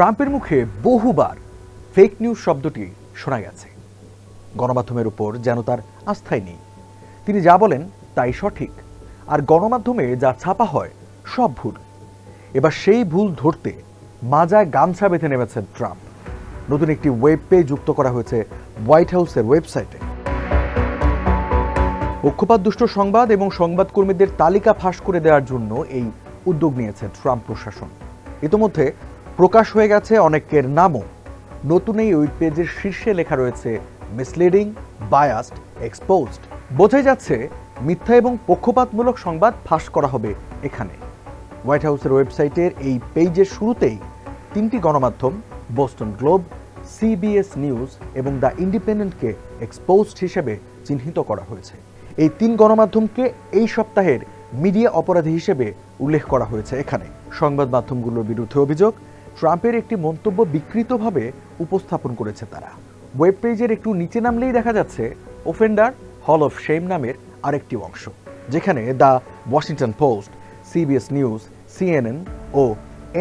ট্রাম্পের মুখে বহুবার ফেক নিউজ শব্দটি শোনা গেছে। গণমাধ্যমের উপর যেন তার আস্থাই নেই। তিনি যা বলেন তাই সঠিক, আর গণমাধ্যমে যা ছাপা হয় সব ভুল। এবার সেই ভুল ধরতে মাজায় গামছা বেঁধে নেমেছেন ট্রাম্প। নতুন একটি ওয়েব পেজ যুক্ত করা হয়েছে হোয়াইট হাউসের ওয়েবসাইটে। পক্ষপাতদুষ্ট সংবাদ এবং সংবাদকর্মীদের তালিকা ফাঁস করে দেওয়ার জন্য এই উদ্যোগ নিয়েছে ট্রাম্প প্রশাসন। ইতোমধ্যে প্রকাশ হয়ে গেছে অনেকের নামও। নতুন এই ওয়েব পেজের শীর্ষে লেখা রয়েছে মিসলিডিং, বায়াসড, এক্সপোজড। বোঝাই যাচ্ছে মিথ্যা এবং পক্ষপাতমূলক সংবাদ ফাঁস করা হবে এখানে। হোয়াইট হাউসের ওয়েবসাইটের এই পেজের শুরুতেই তিনটি গণমাধ্যম বোস্টন গ্লোব, সিবিএস নিউজ এবং দ্য ইন্ডিপেন্ডেন্টকে এক্সপোজড হিসেবে চিহ্নিত করা হয়েছে। এই তিন গণমাধ্যমকে এই সপ্তাহের মিডিয়া অপরাধী হিসেবে উল্লেখ করা হয়েছে এখানে। সংবাদ মাধ্যমগুলোর বিরুদ্ধে অভিযোগ, ট্রাম্পের একটি মন্তব্য বিকৃতভাবে উপস্থাপন করেছে তারা। ওয়েব পেজের একটু নিচে নামলেই দেখা যাচ্ছে অফেন্ডার হল অফ শেম নামের আরেকটি অংশ, যেখানে the Washington Post, CBS News, CNN ও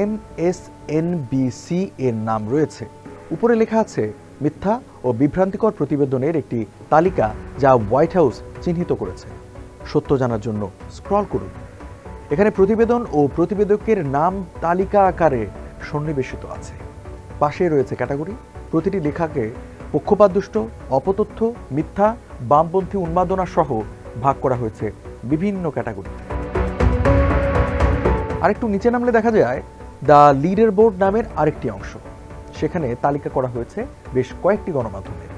এমএসএনবিসি এর নাম রয়েছে। উপরে লেখা আছে মিথ্যা ও বিভ্রান্তিকর প্রতিবেদনের একটি তালিকা যা হোয়াইট হাউস চিহ্নিত করেছে। সত্য জানার জন্য স্ক্রল করুন। এখানে প্রতিবেদন ও প্রতিবেদকের নাম তালিকা আকারে সন্নিবেশিত আছে। পাশে রয়েছে ক্যাটাগরি। প্রতিটি লেখাকে পক্ষপাতদুষ্ট, অপতথ্য, মিথ্যা, বামপন্থী উন্মাদনা সহ ভাগ করা হয়েছে বিভিন্ন ক্যাটাগরিতে। আরেকটু নিচে নামলে দেখা যায় দ্য লিডার বোর্ড নামের আরেকটি অংশ। সেখানে তালিকা করা হয়েছে বেশ কয়েকটি গণমাধ্যমের।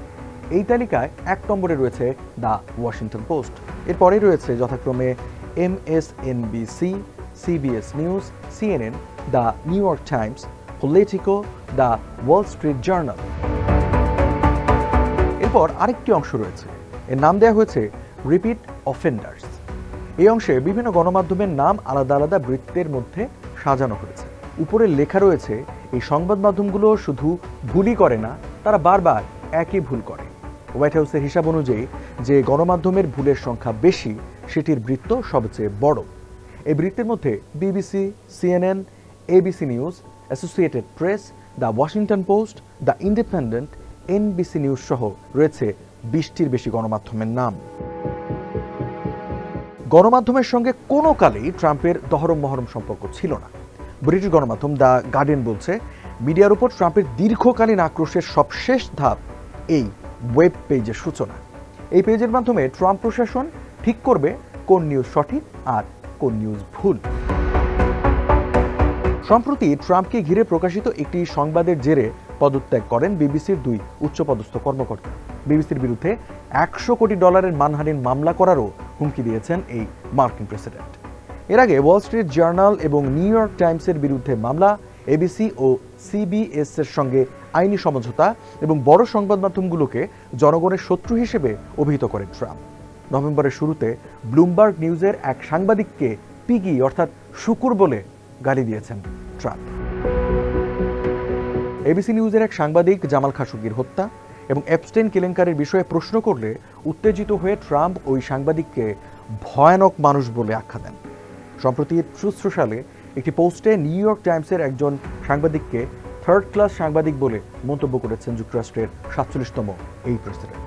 এই তালিকায় 1 নম্বরে রয়েছে দ্য ওয়াশিংটন পোস্ট। এরপরে রয়েছে যথাক্রমে MSNBC, CBS News, CNN, the New York Times, Politico, the Wall Street Journal. এরপর আরেকটি অংশ রয়েছে, এর নাম দেওয়া হয়েছে রিপিট অফেন্ডার্স। এই অংশে বিভিন্ন গণমাধ্যমের নাম আলাদা আলাদা বৃত্তের মধ্যে সাজানো হয়েছে। উপরে লেখা রয়েছে এই সংবাদ মাধ্যমগুলো শুধু ভুলই করে না, তারা বারবার একই ভুল করে। হোয়াইট হাউসের হিসাব অনুযায়ী যে গণমাধ্যমের ভুলের সংখ্যা বেশি, সেটির বৃত্ত সবচেয়ে বড়। এই বৃত্তের মধ্যে BBC, CNN, ABC news, associated press, the Washington post, the independent, NBC news সহ রয়েছে 20টির বেশি গণমাধ্যমের নাম। গণমাধ্যমের সঙ্গে কোনো কালেই ট্রাম্পের দহরম মহরম সম্পর্ক ছিল না। ব্রিটিশ গণমাধ্যম দ্য গার্ডিয়ান বলছে, মিডিয়ার উপর ট্রাম্পের দীর্ঘকালীন আক্রোশের সবশেষ ধাপ এই ওয়েব পেজের সূচনা। এই পেজের মাধ্যমে ট্রাম্প প্রশাসন ঠিক করবে কোন নিউজ সঠিক আর কোন নিউজ ভুল। সম্প্রতি ট্রাম্পকে ঘিরে প্রকাশিত একটি সংবাদের জেরে পদত্যাগ করেন বিবিসির 2 উচ্চপদস্থ কর্মকর্তা। বিবিসির বিরুদ্ধে $100 কোটি মানহানির মামলা করারও হুমকি দিয়েছেন এই মার্কিন প্রেসিডেন্ট। এর আগে ওয়াল স্ট্রিট জার্নাল এবং নিউ ইয়র্ক টাইমসের বিরুদ্ধে মামলা, এবিসি ও সিবিএস এর সঙ্গে আইনি সমঝোতা এবং বড় সংবাদ মাধ্যমগুলোকে জনগণের শত্রু হিসেবে অভিহিত করেন ট্রাম্প। নভেম্বরের শুরুতে ব্লুমবার্গ নিউজের এক সাংবাদিককে পিগি অর্থাৎ শুকুর বলে গালি দিয়েছেন ট্রাম্প। এবিসি নিউজের এক সাংবাদিক জামাল খাশোগির হত্যা এবং এপস্টেইন কেলেঙ্কারির বিষয়ে প্রশ্ন করলে উত্তেজিত হয়ে ট্রাম্প ওই সাংবাদিককে ভয়ানক মানুষ বলে আখ্যা দেন। সম্প্রতি ট্রুথ সোশ্যালে একটি পোস্টে নিউ ইয়র্ক টাইমসের একজন সাংবাদিককে থার্ড ক্লাস সাংবাদিক বলে মন্তব্য করেছেন যুক্তরাষ্ট্রের 47তম এই প্রেসিডেন্ট।